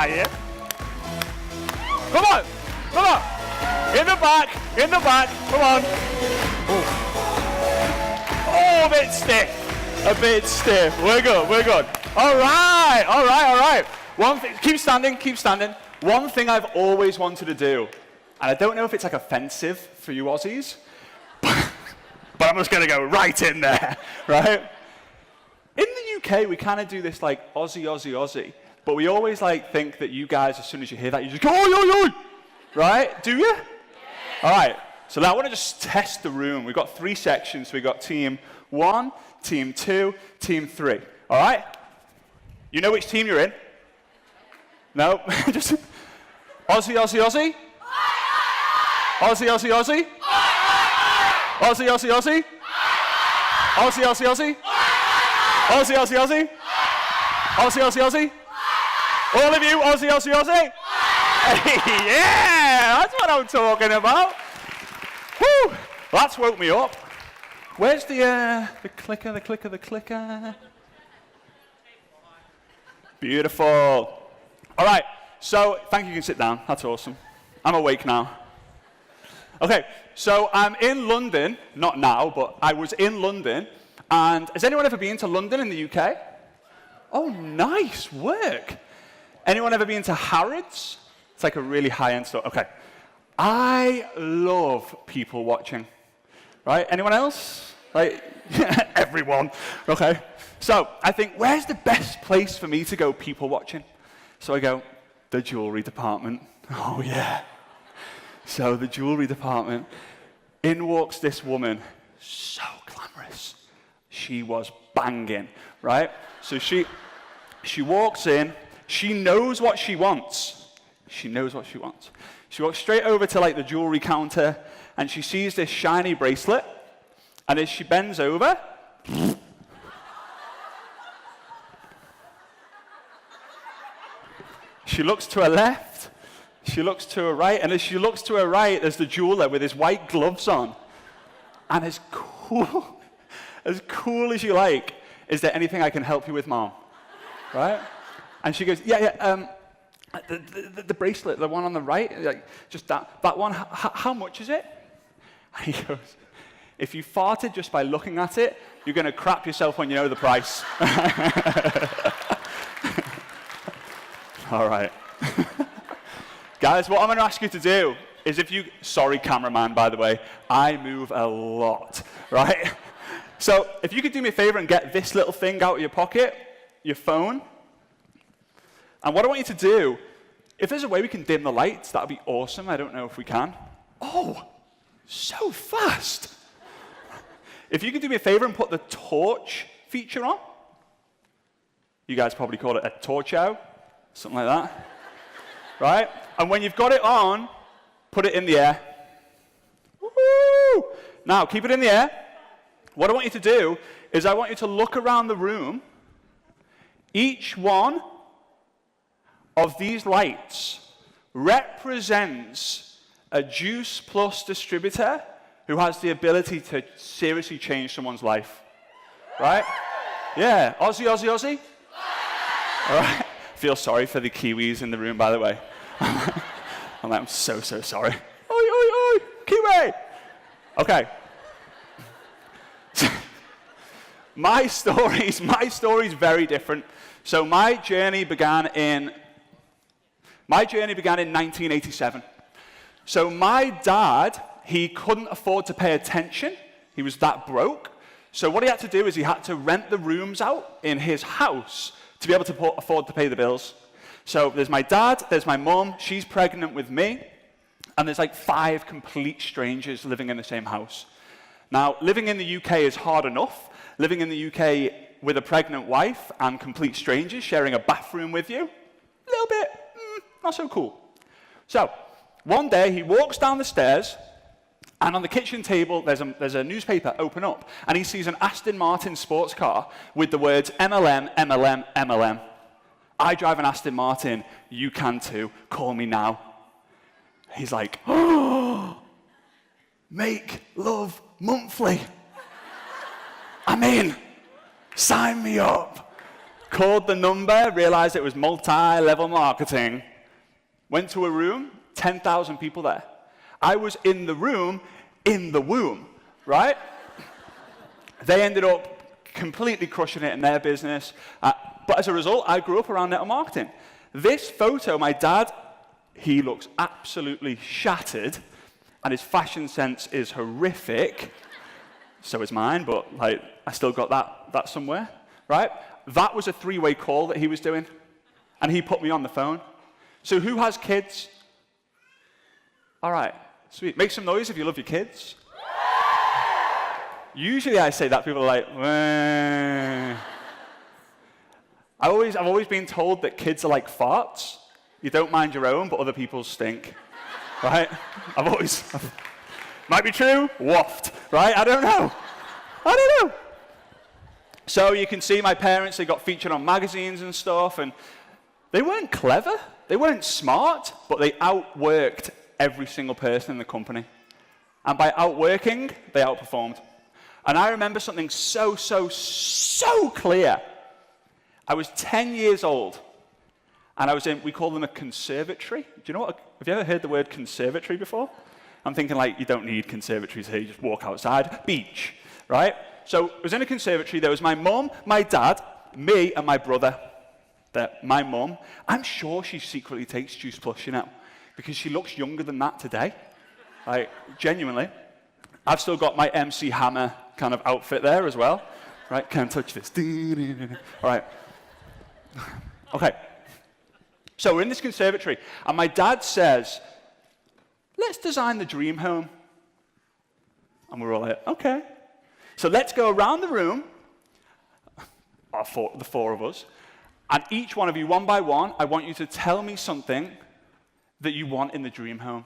Yeah. Come on, come on. In the back, come on. Oh, a bit stiff. We're good. All right. One thing, keep standing. One thing I've always wanted to do, and I don't know if it's like offensive for you Aussies, but I'm just gonna go right in there, right? In the UK, we kind of do this like Aussie, but we always like think that you guys, as soon as you hear that, you just go, oi, right? Do you? Yeah. All right, so now I want to just test the room. We've got 3 sections. We've got team 1, team 2, team 3, all right? You know which team you're in? No? Just Aussie? Aussie? Aussie? Aussie? Aussie? All of you, Aussie? Yeah, that's what I'm talking about. Woo, that's woke me up. Where's the clicker? Beautiful. All right, so thank you can sit down. That's awesome. I'm awake now. Okay, so I'm in London, not now, but I was in London. And has anyone ever been to London in the UK? Oh, nice work. Anyone ever been to Harrods? It's like a really high-end store. Okay. I love people watching. Right? Anyone else? Like, everyone. Okay. So I think, where's the best place for me to go people watching? So I go, the jewelry department. Oh, yeah. So the jewelry department. In walks this woman. So glamorous. She was banging, right? So she walks in. She knows what she wants. She walks straight over to like the jewelry counter, and she sees this shiny bracelet. And as she bends over, she looks to her left. She looks to her right, and as she looks to her right, there's the jeweler with his white gloves on. And as cool as you like, is there anything I can help you with, Mom? Right? And she goes, yeah, the bracelet, the one on the right, like, just that one, how much is it? And he goes, if you farted just by looking at it, you're going to crap yourself when you know the price. All right. Guys, what I'm going to ask you to do is sorry cameraman, by the way, I move a lot, right? So if you could do me a favor and get this little thing out of your pocket, your phone, and what I want you to do, if there's a way we can dim the lights, that would be awesome. I don't know if we can. Oh, so fast. If you could do me a favor and put the torch feature on. You guys probably call it a torcho, something like that. Right? And when you've got it on, put it in the air. Woo-hoo! Now, keep it in the air. What I want you to do is I want you to look around the room. Each one of these lights represents a Juice Plus distributor who has the ability to seriously change someone's life. Right? Yeah. Aussie? All right. Feel sorry for the Kiwis in the room, by the way. I'm so sorry. Oi, Kiwi! Okay. My story's very different. So my journey began in 1987. So my dad, he couldn't afford to pay attention. He was that broke. So what he had to do is he had to rent the rooms out in his house to be able to afford to pay the bills. So there's my dad, there's my mum, she's pregnant with me, and there's like 5 complete strangers living in the same house. Now, living in the UK is hard enough. Living in the UK with a pregnant wife and complete strangers sharing a bathroom with you, a little bit, not so cool. So, one day he walks down the stairs, and on the kitchen table there's a newspaper open up, and he sees an Aston Martin sports car with the words MLM, MLM, MLM. I drive an Aston Martin, you can too, call me now. He's like, oh, make love monthly. I'm in, sign me up. called the number, realized it was multi-level marketing, went to a room, 10,000 people there. I was in the room, in the womb, right? They ended up completely crushing it in their business. But as a result, I grew up around network marketing. This photo, my dad, he looks absolutely shattered, and his fashion sense is horrific. So is mine, but like I still got that somewhere, right? That was a three-way call that he was doing, and he put me on the phone. So who has kids? All right, sweet. Make some noise if you love your kids. Usually I say that, people are like, wah. I've always been told that kids are like farts. You don't mind your own, but other people's stink, right? Might be true, waft, right? I don't know. So you can see my parents, they got featured on magazines and stuff, and they weren't clever, they weren't smart, but they outworked every single person in the company. And by outworking, they outperformed. And I remember something so clear. I was 10 years old, and I was in, we call them a conservatory. Do you know what, have you ever heard the word conservatory before? I'm thinking like, you don't need conservatories here, you just walk outside. Beach, right? So I was in a conservatory, there was my mum, my dad, me, and my brother. My mum, I'm sure she secretly takes Juice Plus, you know, because she looks younger than that today. Like, genuinely. I've still got my MC Hammer kind of outfit there as well. Right, can't touch this. All right. Okay. So we're in this conservatory, and my dad says, let's design the dream home. And we're all like, okay. So let's go around the room, the four of us, and each one of you, one by one, I want you to tell me something that you want in the dream home.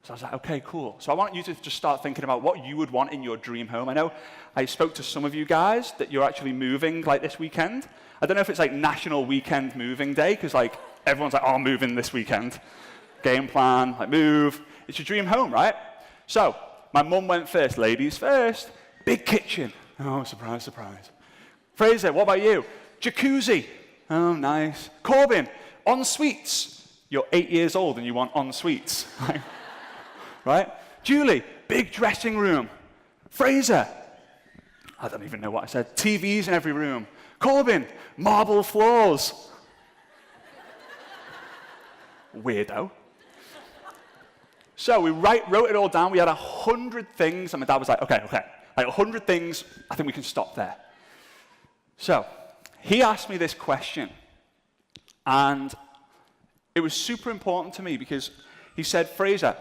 So I was like, okay, cool. So I want you to just start thinking about what you would want in your dream home. I know I spoke to some of you guys that you're actually moving like this weekend. I don't know if it's like National Weekend Moving Day, because like everyone's like, oh, I'm moving this weekend. Game plan, like move. It's your dream home, right? So my mum went first, ladies first. Big kitchen. Oh, surprise, surprise. Frazer, what about you? Jacuzzi. Oh, nice. Corbin, en suites. You're 8 years old and you want en suites. Right? Julie, big dressing room. Frazer, I don't even know what I said. TVs in every room. Corbin, marble floors. Weirdo. So we wrote it all down. We had 100 things, and my dad was like, okay. Like 100 things, I think we can stop there. So he asked me this question, and it was super important to me because he said, Frazer,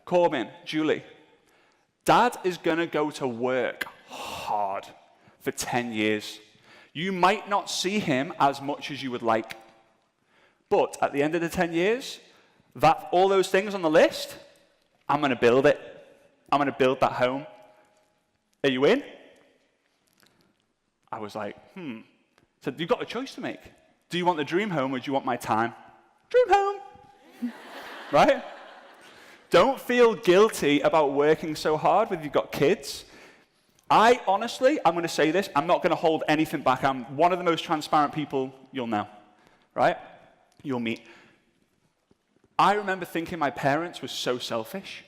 Corbin, Julie, Dad is going to go to work hard for 10 years. You might not see him as much as you would like. But at the end of the 10 years, all those things on the list, I'm going to build it. I'm going to build that home. Are you in? I was like, So you've got a choice to make. Do you want the dream home or do you want my time? Dream home. Right? Don't feel guilty about working so hard when you've got kids. I'm going to say this, I'm not going to hold anything back. I'm one of the most transparent people you'll know. Right? You'll meet. I remember thinking my parents were so selfish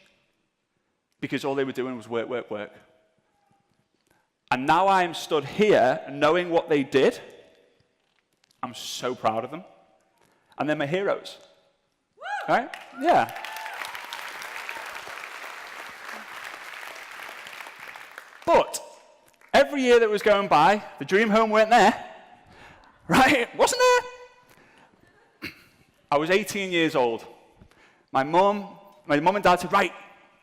because all they were doing was work, work, work. And now I am stood here knowing what they did. I'm so proud of them. And they're my heroes. Woo! Right? Yeah. But every year that was going by, the dream home weren't there. Right? Wasn't there? I was 18 years old. My mum and dad said, right,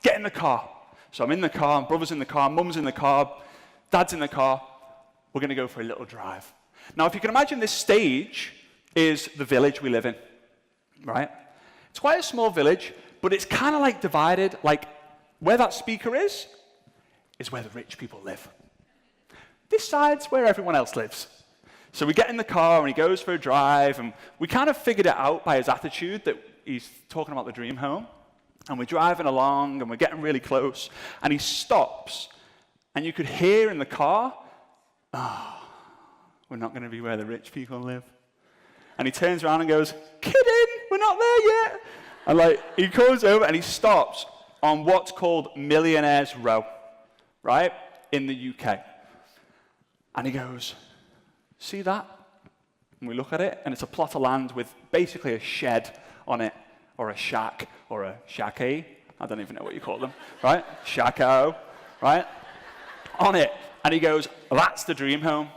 get in the car. So I'm in the car, my brother's in the car, mum's in the car, dad's in the car. We're going to go for a little drive. Now, if you can imagine, this stage is the village we live in, right? It's quite a small village, but it's kind of like divided, like where that speaker is where the rich people live. This side's where everyone else lives. So we get in the car and he goes for a drive, and we kind of figured it out by his attitude that he's talking about the dream home. And we're driving along and we're getting really close, and he stops, and you could hear in the car, we're not going to be where the rich people live. And he turns around and goes, kidding, we're not there yet. And like, he comes over and he stops on what's called Millionaires Row, right, in the UK. And he goes, see that? And we look at it, and it's a plot of land with basically a shed on it, or a shack, or a shacky. I don't even know what you call them, right? Shacko, right? On it. And he goes, that's the dream home.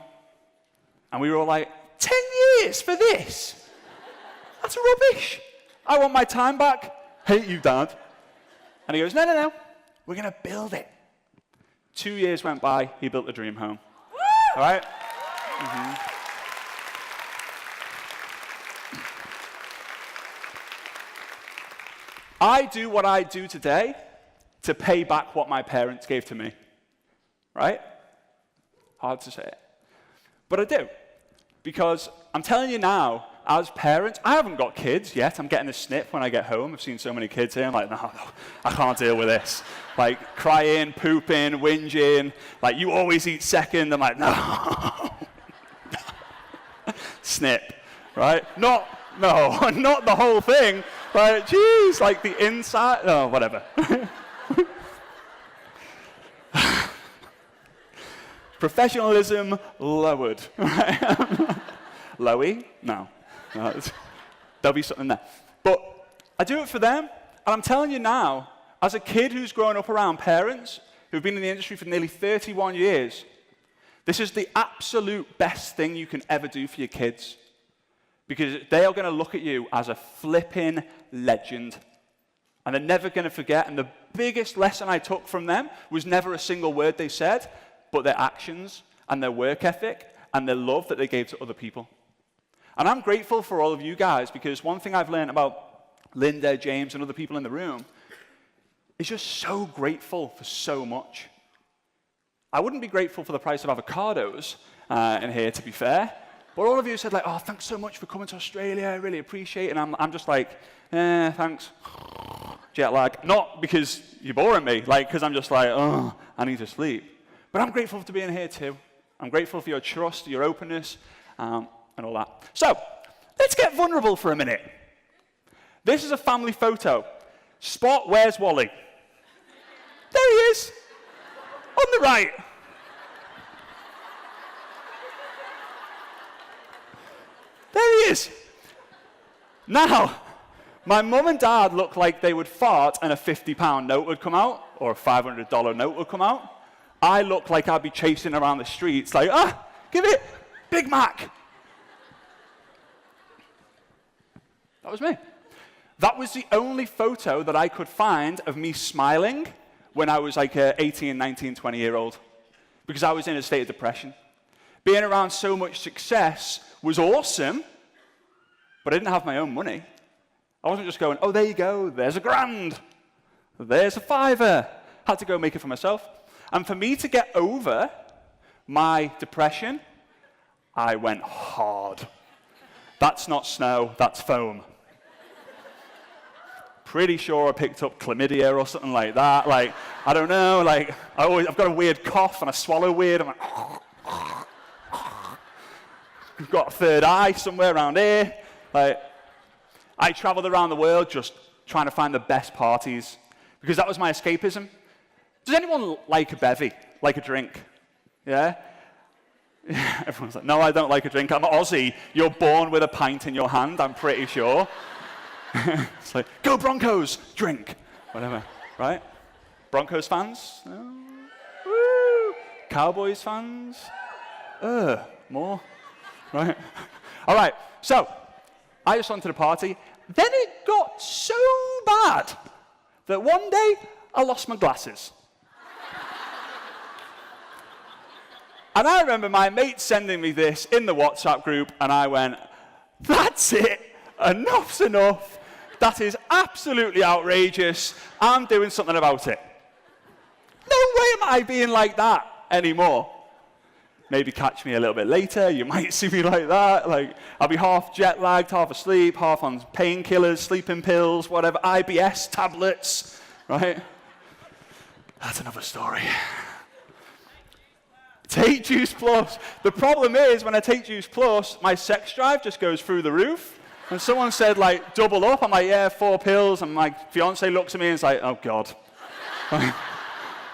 And we were all like, 10 years for this? That's rubbish. I want my time back. Hate you, Dad. And he goes, no, no, no. We're going to build it. 2 years went by. He built the dream home. All right? Mm-hmm. I do what I do today to pay back what my parents gave to me. Right? Hard to say it. But I do. Because I'm telling you now, as parents, I haven't got kids yet. I'm getting a snip when I get home. I've seen so many kids here. I'm like, no, I can't deal with this. Like, crying, pooping, whinging. Like, you always eat second. I'm like, no. Snip. Right? Not the whole thing. Like, geez, like the inside. Oh, whatever. Professionalism lowered. Lowy? No. There'll be something there. But I do it for them, and I'm telling you now, as a kid who's grown up around parents who've been in the industry for nearly 31 years, this is the absolute best thing you can ever do for your kids. Because they are going to look at you as a flipping legend. And they're never going to forget. And the biggest lesson I took from them was never a single word they said, but their actions and their work ethic and their love that they gave to other people. And I'm grateful for all of you guys, because one thing I've learned about Linda, James, and other people in the room is just so grateful for so much. I wouldn't be grateful for the price of avocados in here, to be fair. But all of you said, like, oh, thanks so much for coming to Australia. I really appreciate it. And I'm just like, thanks. Jet lag. Not because you're boring me, like, because I'm just like, oh, I need to sleep. But I'm grateful for being here too. I'm grateful for your trust, your openness, and all that. So, let's get vulnerable for a minute. This is a family photo. Spot, where's Wally? There he is. On the right. There he is. Now, my mum and dad look like they would fart and a £50 note would come out, or a $500 note would come out. I look like I'd be chasing around the streets like, give it, Big Mac. That was me. That was the only photo that I could find of me smiling when I was like a 18, 19, 20-year-old, because I was in a state of depression. Being around so much success was awesome, but I didn't have my own money. I wasn't just going, oh, there you go, there's £1,000, there's a £5. Had to go make it for myself. And for me to get over my depression, I went hard. That's not snow, that's foam. Pretty sure I picked up chlamydia or something like that. Like, I don't know, like, I've got a weird cough and I swallow weird. I'm like, I've got a third eye somewhere around here. Like, I traveled around the world just trying to find the best parties, because that was my escapism. Does anyone like a bevy, like a drink? Yeah? Everyone's like, no, I don't like a drink. I'm Aussie. You're born with a pint in your hand, I'm pretty sure. It's like, go Broncos, drink, whatever, right? Broncos fans? Woo! Cowboys fans? More, right? All right, so I just wanted to party. Then it got so bad that one day I lost my glasses. And I remember my mate sending me this in the WhatsApp group, and I went, that's it, enough's enough. That is absolutely outrageous. I'm doing something about it. No way am I being like that anymore. Maybe catch me a little bit later. You might see me like that. Like, I'll be half jet lagged, half asleep, half on painkillers, sleeping pills, whatever, IBS tablets, right? That's another story. Take Juice Plus. The problem is, when I take Juice Plus, my sex drive just goes through the roof. And someone said, like, double up. I'm like, yeah, 4 pills. And my fiance looks at me and is like, oh, God.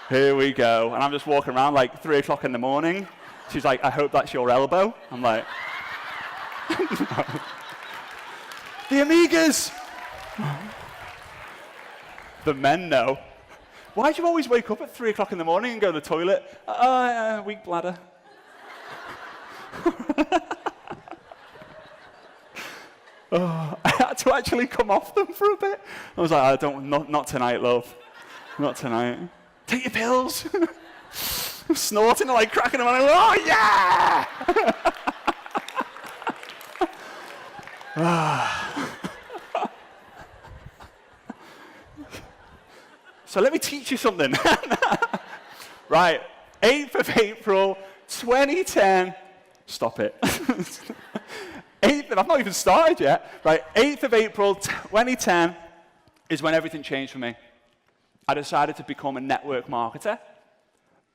Here we go. And I'm just walking around like 3 o'clock in the morning. She's like, I hope that's your elbow. I'm like, no. The Amigas. The men know. Why do you always wake up at 3 o'clock in the morning and go to the toilet? Weak bladder. I had to actually come off them for a bit. I was like, not tonight, love. Not tonight. Take your pills. I'm snorting and like cracking them. I'm like, oh yeah! So let me teach you something. Right, 8th of April, 2010. Stop it. 8th, I've not even started yet. Right, 8th of April, 2010 is when everything changed for me. I decided to become a network marketer.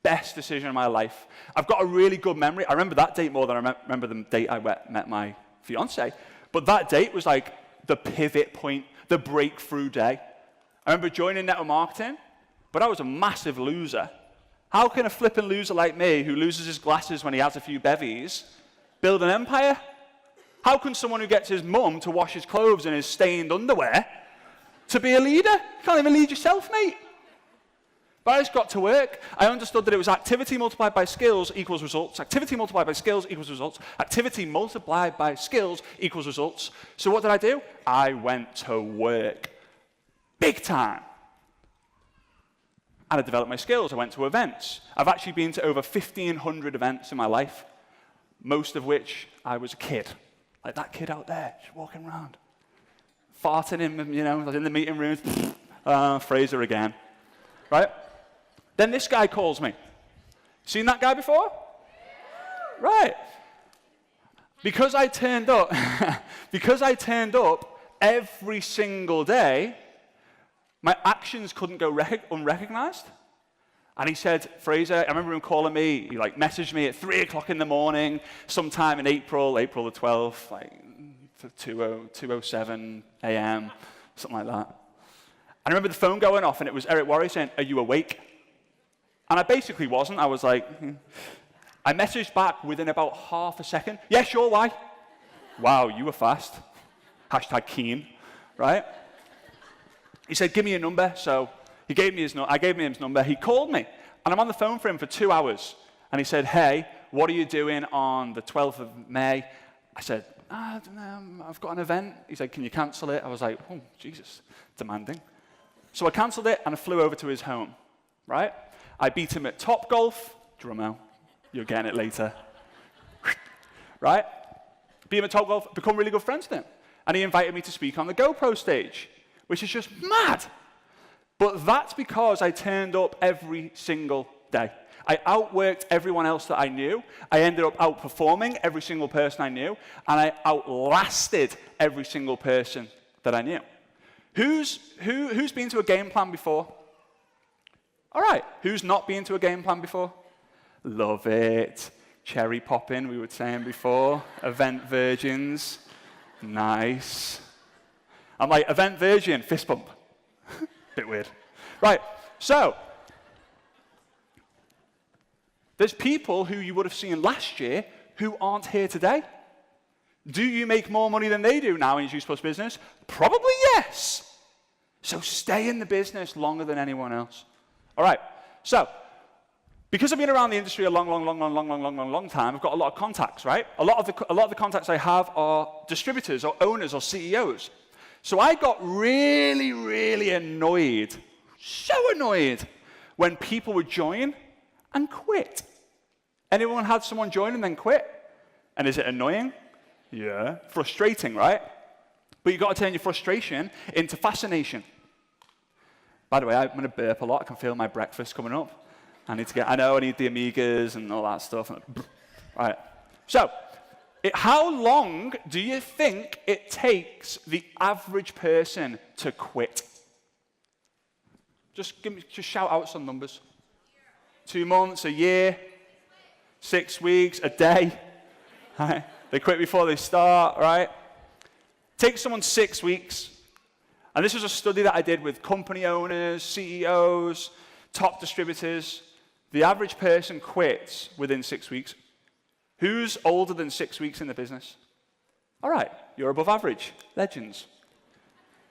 Best decision of my life. I've got a really good memory. I remember that date more than I remember the date I met my fiance. But that date was like the pivot point, the breakthrough day. I remember joining network marketing, but I was a massive loser. How can a flippin' loser like me, who loses his glasses when he has a few bevies, build an empire? How can someone who gets his mum to wash his clothes in his stained underwear to be a leader? You can't even lead yourself, mate. But I just got to work. I understood that it was activity multiplied by skills equals results. Activity multiplied by skills equals results. Activity multiplied by skills equals results. So what did I do? I went to work. Big time. And I developed my skills. I went to events. I've actually been to over 1,500 events in my life, most of which I was a kid. Like that kid out there, just walking around. Farting in, you know, in the meeting rooms. Frazer again. Right? Then this guy calls me. Seen that guy before? Right. Because I turned up, every single day, my actions couldn't go unrecognized. And he said, Frazer, I remember him calling me, he like messaged me at 3 o'clock in the morning, sometime in April the 12th, like 2:07 a.m., something like that. I remember the phone going off, and it was Eric Worre saying, are you awake? And I basically wasn't. I was like, I messaged back within about half a second. Yeah, sure, why? Wow, you were fast. Hashtag keen, right? He said, give me your number. So he gave me his I gave him his number. He called me, and I'm on the phone for him for 2 hours. And he said, hey, what are you doing on the 12th of May? I said, I don't know, I've got an event. He said, can you cancel it? I was like, oh, Jesus, demanding. So I cancelled it, and I flew over to his home, right? I beat him at Topgolf. Drummo, you're getting it later. Right? Beat him at Topgolf, become really good friends with him. And he invited me to speak on the GoPro stage, which is just mad. But that's because I turned up every single day. I outworked everyone else that I knew. I ended up outperforming every single person I knew, and I outlasted every single person that I knew. Who's been to a game plan before? All right. Who's not been to a game plan before? Love it. Cherry popping, we were saying before. Event virgins. Nice. I'm like, event virgin, fist bump. Bit weird. Right. So, there's people who you would have seen last year who aren't here today. Do you make more money than they do now in Juice Plus business? Probably yes. So stay in the business longer than anyone else. All right. So, because I've been around the industry a long time, I've got a lot of contacts, right? A lot of the contacts I have are distributors or owners or CEOs. So I got really, really annoyed, so annoyed, when people would join and quit. Anyone had someone join and then quit? And is it annoying? Yeah. Frustrating, right? But you've got to turn your frustration into fascination. By the way, I'm going to burp a lot. I can feel my breakfast coming up. I need the Amigas and all that stuff. Right. So, how long do you think it takes the average person to quit? Just shout out some numbers. 2 months, a year, 6 weeks, a day. Right? They quit before they start, right? Takes someone 6 weeks. And this was a study that I did with company owners, CEOs, top distributors. The average person quits within 6 weeks. Who's older than 6 weeks in the business? All right, you're above average. Legends.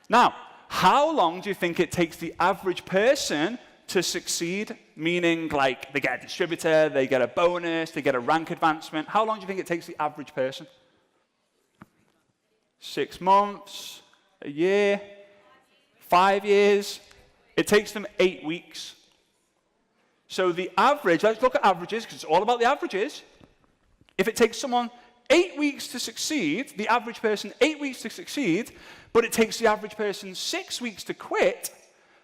Now, how long do you think it takes the average person to succeed? Meaning, like, they get a distributor, they get a bonus, they get a rank advancement. How long do you think it takes the average person? 6 months, a year, 5 years. It takes them 8 weeks. So the average, let's look at averages, because it's all about the averages. If it takes someone 8 weeks to succeed, the average person 8 weeks to succeed, but it takes the average person 6 weeks to quit,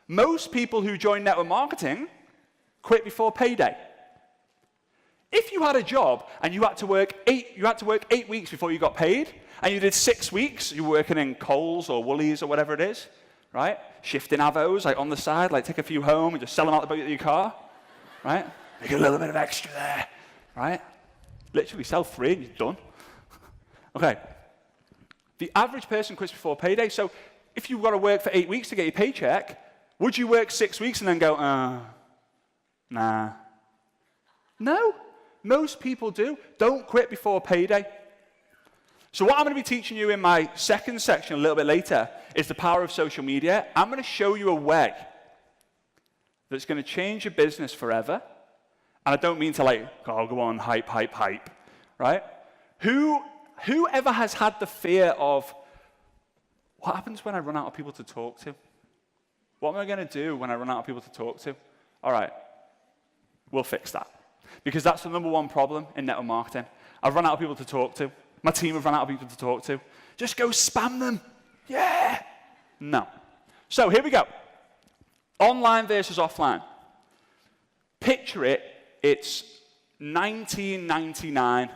most people who join network marketing quit before payday. If you had a job and you had to work 8 weeks before you got paid, and you did 6 weeks, you were working in Coles or Woolies or whatever it is, right? Shifting avos, like on the side, like take a few home and just sell them out the boot of your car, right? Make a little bit of extra there, right? Literally sell 3 and you're done. Okay. The average person quits before payday, so if you've got to work for 8 weeks to get your paycheck, would you work 6 weeks and then go, nah? No. Most people do. Don't quit before payday. So what I'm going to be teaching you in my second section a little bit later is the power of social media. I'm going to show you a way that's going to change your business forever. And I don't mean to go on, hype, right? Whoever has had the fear of, what happens when I run out of people to talk to? What am I going to do when I run out of people to talk to? All right, we'll fix that. Because that's the number one problem in network marketing. I've run out of people to talk to. My team have run out of people to talk to. Just go spam them. Yeah. No. So here we go. Online versus offline. Picture it. It's 1999.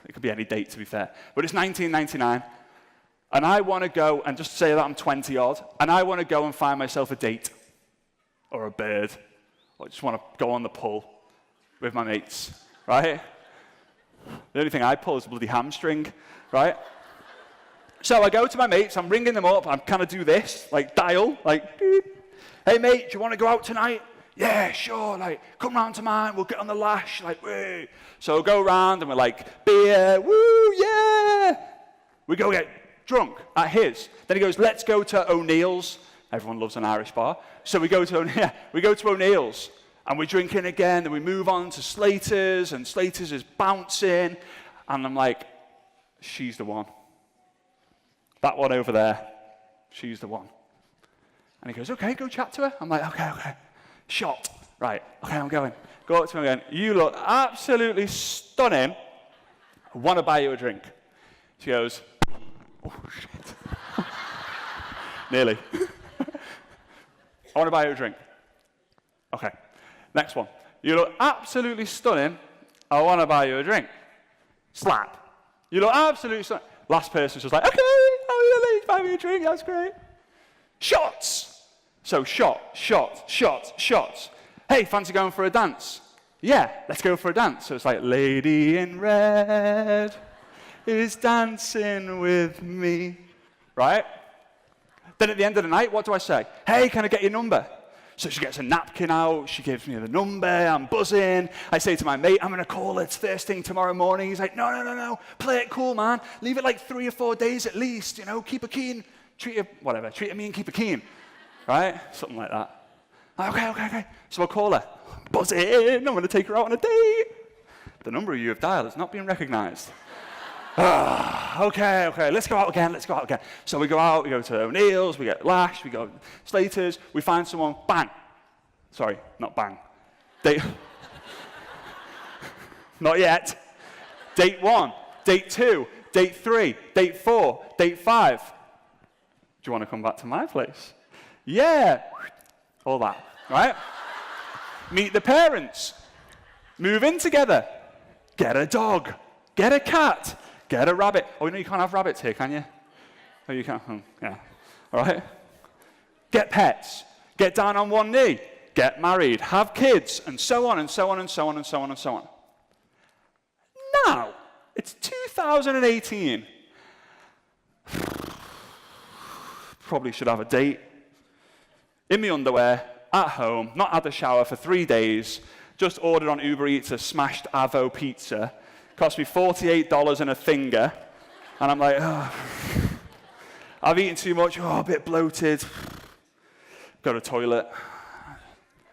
It could be any date, to be fair. But it's 1999. And I want to go, and just say that I'm 20 odd, and I want to go and find myself a date. Or a bird. Or I just want to go on the pull with my mates. Right? The only thing I pull is a bloody hamstring, right? So I go to my mates, I'm ringing them up, I kind of do this, like dial, like, hey mate, do you want to go out tonight? Yeah, sure, like, come round to mine, we'll get on the lash, like, woo. So we'll go round and we're like, beer, woo, yeah. We go get drunk at his. Then he goes, let's go to O'Neill's. Everyone loves an Irish bar. So we go to O'Neill's. And we're drinking again, then we move on to Slater's, and Slater's is bouncing, and I'm like, she's the one. That one over there, she's the one. And he goes, okay, go chat to her. I'm like, okay. Shot. Right, okay, I'm going. Go up to him again. You look absolutely stunning. I want to buy you a drink. She goes, oh, shit. Nearly. I want to buy you a drink. Okay. Next one. You look absolutely stunning. I want to buy you a drink. Slap. You look absolutely stunning. Last person's just like, okay, oh, yeah, buy me a drink. That's great. Shots. So shots. Hey, fancy going for a dance? Yeah, let's go for a dance. So it's like, lady in red is dancing with me. Right? Then at the end of the night, what do I say? Hey, can I get your number? So she gets a napkin out, she gives me the number, I'm buzzing. I say to my mate, I'm going to call it first thing tomorrow morning. He's like, no, play it cool, man. Leave it like 3 or 4 days at least, keep her keen. Treat her mean, keep her keen. Right? Something like that. Okay. So I'll call her. Buzz in, I'm going to take her out on a date. The number you have dialed is not being recognized. Okay, let's go out again. So we go out, we go to O'Neill's, we get lashed, we go to Slater's, we find someone, bang. Sorry, not bang. Date. Not yet. Date 1, date 2, date 3, date 4, date 5. Do you want to come back to my place? Yeah. All that, right? Meet the parents. Move in together. Get a dog. Get a cat. Get a rabbit. Oh, you can't have rabbits here, can you? Oh, you can't? Yeah. All right. Get pets. Get down on one knee. get married, have kids, and so on and so on and so on and so on and so on. Now, it's 2018. Probably should have a date. In my underwear, at home, not had a shower for 3 days, just ordered on Uber Eats a smashed Avo pizza. Cost me $48 and a finger. And I'm like, oh, I've eaten too much, a bit bloated. Go to the toilet.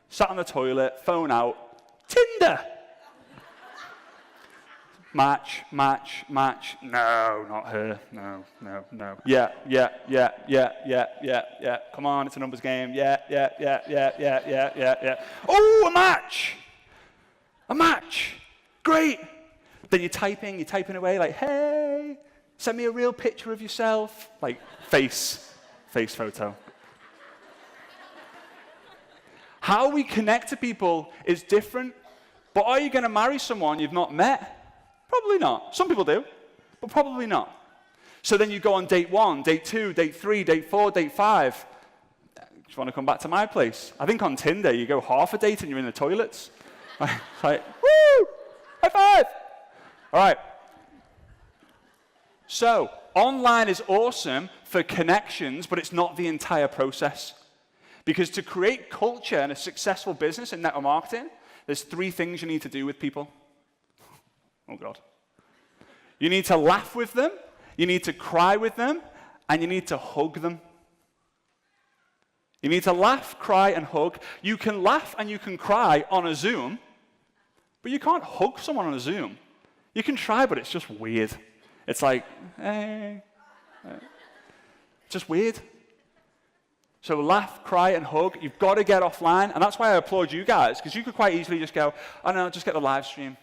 Sat on the toilet, phone out. Tinder. Match. No, not her. No. Yeah. Come on, it's a numbers game. Yeah. Oh, a match. Great. Then you're typing away like, hey, send me a real picture of yourself. Like face photo. How we connect to people is different, but are you going to marry someone you've not met? Probably not. Some people do, but probably not. So then you go on date 1, date 2, date 3, date 4, date 5. Just want to come back to my place. I think on Tinder, you go half a date and you're in the toilets. Like, woo! High five! All right. So, online is awesome for connections, but it's not the entire process. Because to create culture and a successful business in network marketing, there's 3 things you need to do with people. Oh, God. You need to laugh with them, you need to cry with them, and you need to hug them. You need to laugh, cry, and hug. You can laugh and you can cry on a Zoom, but you can't hug someone on a Zoom. You can try, but it's just weird. It's like, hey. Just weird. So laugh, cry, and hug. You've got to get offline, and that's why I applaud you guys, because you could quite easily just go, oh, no, just get the live stream.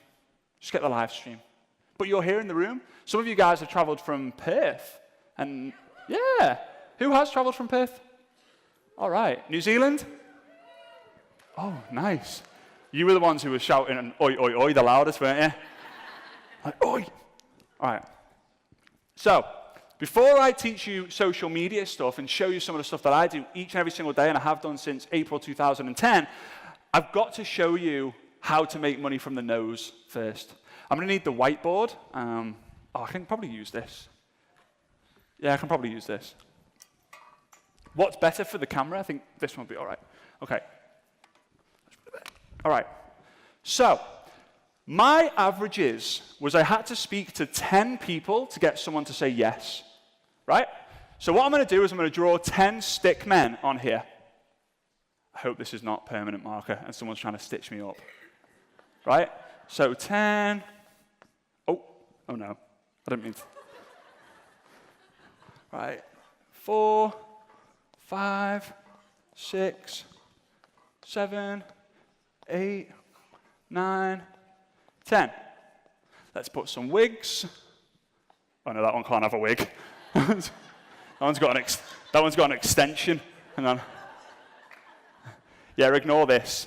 Just get the live stream. But you're here in the room. Some of you guys have traveled from Perth. And yeah, who has traveled from Perth? All right. New Zealand? Oh, nice. You were the ones who were shouting and oi, oi, oi, the loudest, weren't you? Like, oi. All right. So, before I teach you social media stuff and show you some of the stuff that I do each and every single day, and I have done since April 2010, I've got to show you how to make money from the nose first. I'm going to need the whiteboard. I can probably use this. Yeah, I can probably use this. What's better for the camera? I think this one will be all right. Okay. All right. So, my averages was I had to speak to 10 people to get someone to say yes. Right? So what I'm going to do is I'm going to draw 10 stick men on here. I hope this is not permanent marker and someone's trying to stitch me up. Right? So 10. Oh no. I didn't mean to. Right. 4, 5, 6, 7, 8, 9, 10. Let's put some wigs. Oh no, that one can't have a wig. that one's got an extension. Hang on. Yeah, ignore this.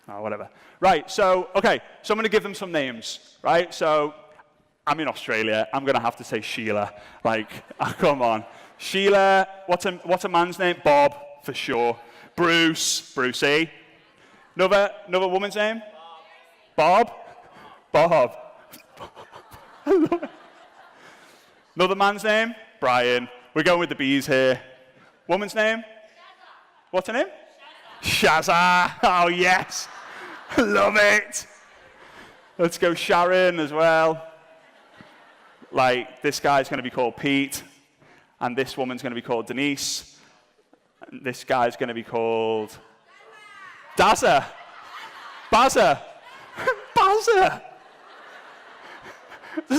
Oh, whatever. Right, so I'm going to give them some names, right? So, I'm in Australia. I'm going to have to say Sheila. Like, come on. Sheila, what's a man's name? Bob, for sure. Brucey. Another woman's name? Bob. Another man's name? Brian. We're going with the B's here. Woman's name? What's her name? Shazza. Oh, yes. Love it. Let's go Sharon as well. Like, this guy's going to be called Pete, and this woman's going to be called Denise, and this guy's going to be called Bazza. Does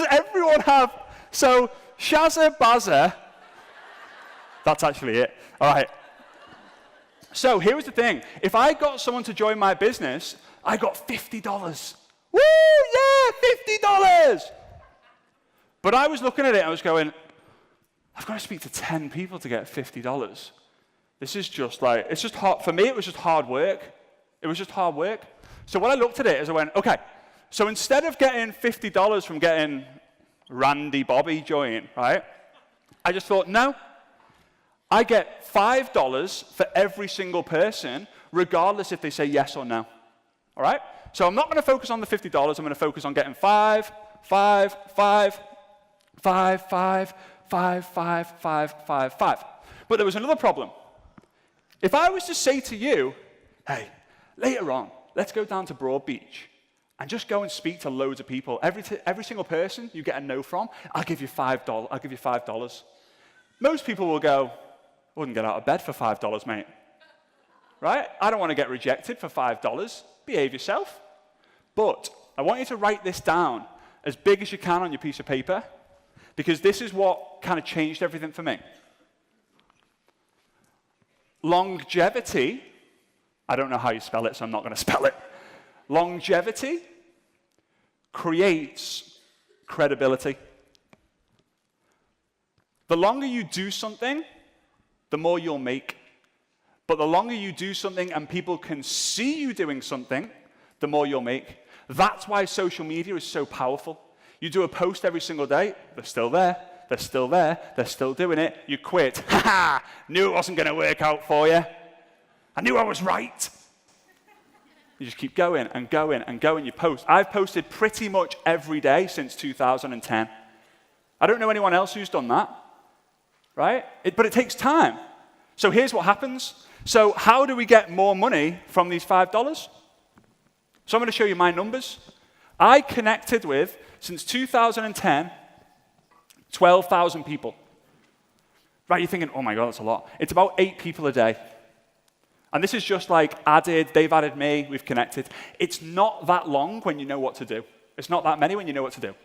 everyone have? So, Shazza, Bazza. That's actually it. All right. So, here's the thing. If I got someone to join my business, I got $50. Woo, yeah, $50. But I was looking at it, I was going, I've got to speak to 10 people to get $50. This is just like, it's just hard. For me, it was just hard work. It was just hard work. So when I looked at it, is I went, okay, so instead of getting $50 from getting Randy Bobby join, right, I just thought, no, I get $5 for every single person, regardless if they say yes or no. All right? So I'm not going to focus on the $50. I'm going to focus on getting 5, 5, 5, 5, 5, 5, 5, 5, 5, 5. But there was another problem. If I was to say to you, hey, later on, let's go down to Broad Beach and just go and speak to loads of people. Every single person you get a no from, I'll give you $5. I'll give you $5. Most people will go, I wouldn't get out of bed for $5, mate. Right? I don't want to get rejected for $5. Behave yourself. But I want you to write this down as big as you can on your piece of paper, because this is what kind of changed everything for me. Longevity, I don't know how you spell it, so I'm not going to spell it. Longevity creates credibility. The longer you do something, the more you'll make. But the longer you do something and people can see you doing something, the more you'll make. That's why social media is so powerful. You do a post every single day, they're still there, they're still there, they're still doing it. You quit. Ha ha! Knew it wasn't going to work out for you. I knew I was right. You just keep going and going and going. You post. I've posted pretty much every day since 2010. I don't know anyone else who's done that, right? But it takes time. So here's what happens. So how do we get more money from these $5? So I'm going to show you my numbers. I connected with, since 2010, 12,000 people. Right, you're thinking, oh my God, that's a lot. It's about 8 people a day. And this is just like added, they've added me, we've connected. It's not that long when you know what to do. It's not that many when you know what to do.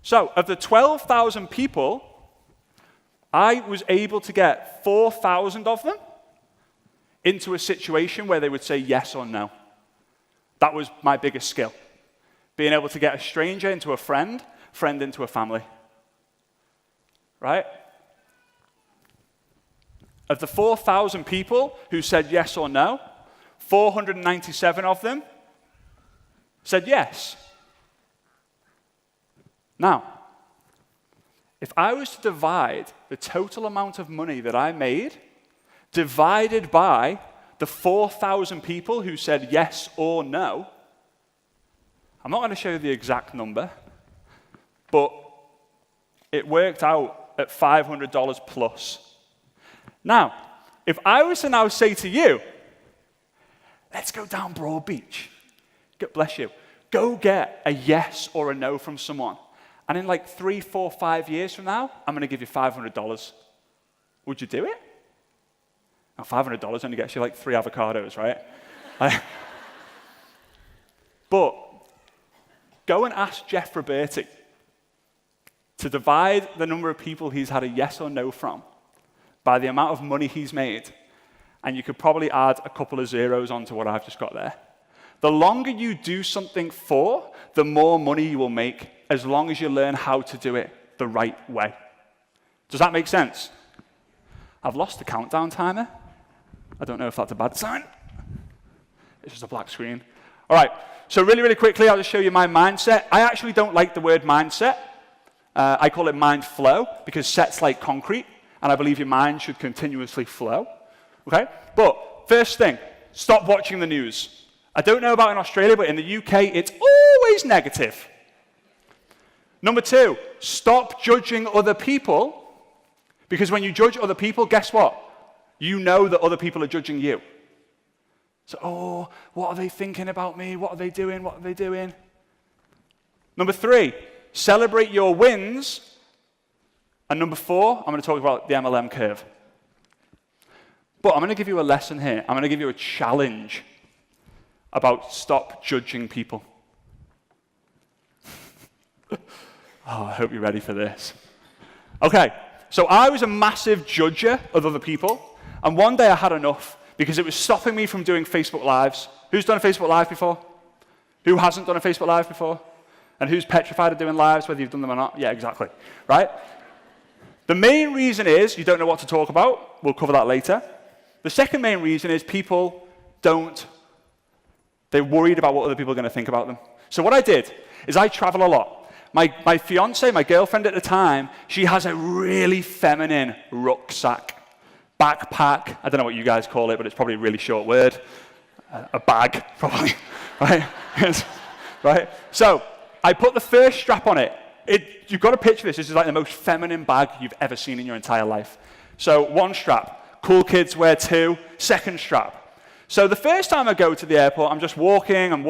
So of the 12,000 people, I was able to get 4,000 of them into a situation where they would say yes or no. That was my biggest skill. Being able to get a stranger into a friend, friend into a family. Right? Of the 4,000 people who said yes or no, 497 of them said yes. Now, if I was to divide the total amount of money that I made divided by the 4,000 people who said yes or no, I'm not going to show you the exact number, but it worked out at $500 plus. Now, if I was to now say to you, let's go down Broad Beach, God bless you, go get a yes or a no from someone, and in like 3, 4, 5 years from now, I'm going to give you $500. Would you do it? Now, $500 only gets you like 3 avocados, right? But go and ask Jeff Roberti to divide the number of people he's had a yes or no from by the amount of money he's made, and you could probably add a couple of zeros onto what I've just got there. The longer you do something for, the more money you will make, as long as you learn how to do it the right way. Does that make sense? I've lost the countdown timer. I don't know if that's a bad sign. It's just a black screen. All right, so really, really quickly, I'll just show you my mindset. I actually don't like the word mindset. I call it mind flow, because set's like concrete, and I believe your mind should continuously flow. Okay? But first thing, stop watching the news. I don't know about in Australia, but in the UK, it's always negative. Number 2, stop judging other people, because when you judge other people, guess what? You know that other people are judging you. So, oh, what are they thinking about me? What are they doing? What are they doing? Number 3, celebrate your wins. And number 4, I'm going to talk about the MLM curve. But I'm going to give you a lesson here. I'm going to give you a challenge about stop judging people. Oh, I hope you're ready for this. Okay, so I was a massive judger of other people, and one day I had enough because it was stopping me from doing Facebook Lives. Who's done a Facebook Live before? Who hasn't done a Facebook Live before? And who's petrified of doing lives, whether you've done them or not? Yeah, exactly, right? The main reason is you don't know what to talk about. We'll cover that later. The second main reason is people they're worried about what other people are going to think about them. So what I did is I travel a lot. My fiance, my girlfriend at the time, she has a really feminine rucksack. backpack. I don't know what you guys call it, but it's probably a really short word. A bag, probably, right? Right? So I put the first strap on it. You've got to picture this. This is like the most feminine bag you've ever seen in your entire life. So one strap. Cool kids wear two. Second strap. So the first time I go to the airport, I'm just walking, and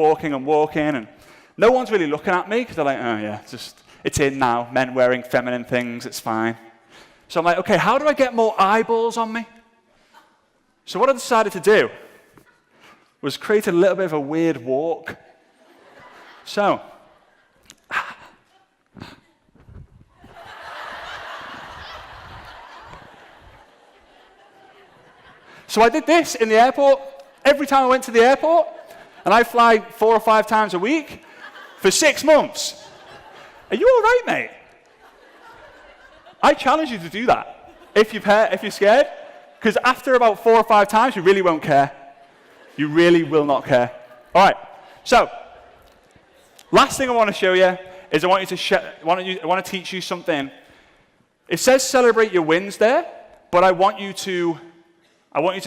no one's really looking at me because they're like, oh yeah, it's in now. Men wearing feminine things, it's fine. So I'm like, okay, how do I get more eyeballs on me? So what I decided to do was create a little bit of a weird walk. So I did this in the airport every time I went to the airport, and I fly 4 or 5 times a week for 6 months. Are you all right, mate? I challenge you to do that if you're scared, because after about 4 or 5 times, you really won't care. You really will not care. All right. So, last thing I want to show you is I want to teach you something. It says celebrate your wins there, but I want you to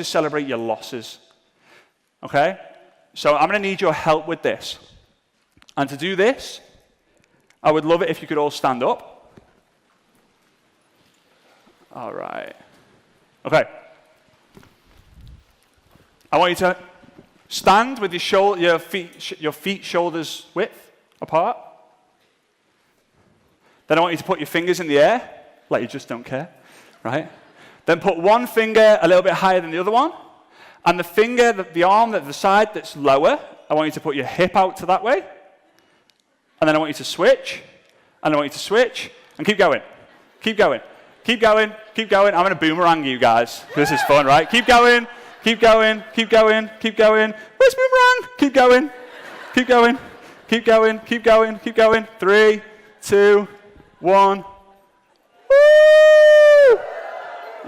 celebrate your losses. Okay? So I'm going to need your help with this. And to do this, I would love it if you could all stand up. All right. Okay. I want you to stand with your feet shoulders width apart. Then I want you to put your fingers in the air, like you just don't care, right? Then put one finger a little bit higher than the other one, and the arm at the side that's lower, I want you to put your hip out to that way, and then I want you to switch, and I want you to switch, and keep going. Keep going. Keep going. Keep going. I'm going to boomerang you guys. This is fun, right? Keep going. Keep going. Keep going. Keep going. Where's boomerang? Keep going. Keep going. Keep going. Keep going. Keep going. 3, 2, 1. Woo!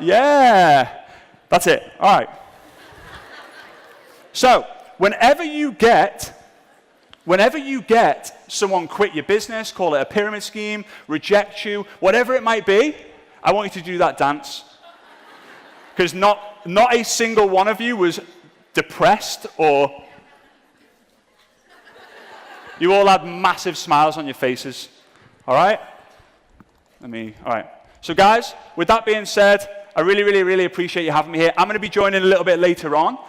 Yeah. That's it. All right. So, whenever you get someone quit your business, call it a pyramid scheme, reject you, whatever it might be, I want you to do that dance. Because not a single one of you was depressed or... You all had massive smiles on your faces. All right? All right. So guys, with that being said, I really, really, really appreciate you having me here. I'm going to be joining a little bit later on.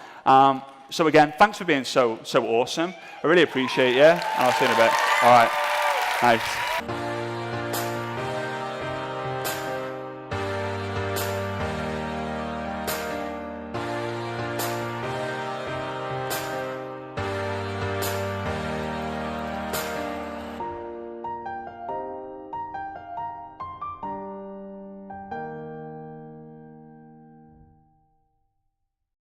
So again, thanks for being so awesome. I really appreciate you. And I'll see you in a bit. All right. Nice.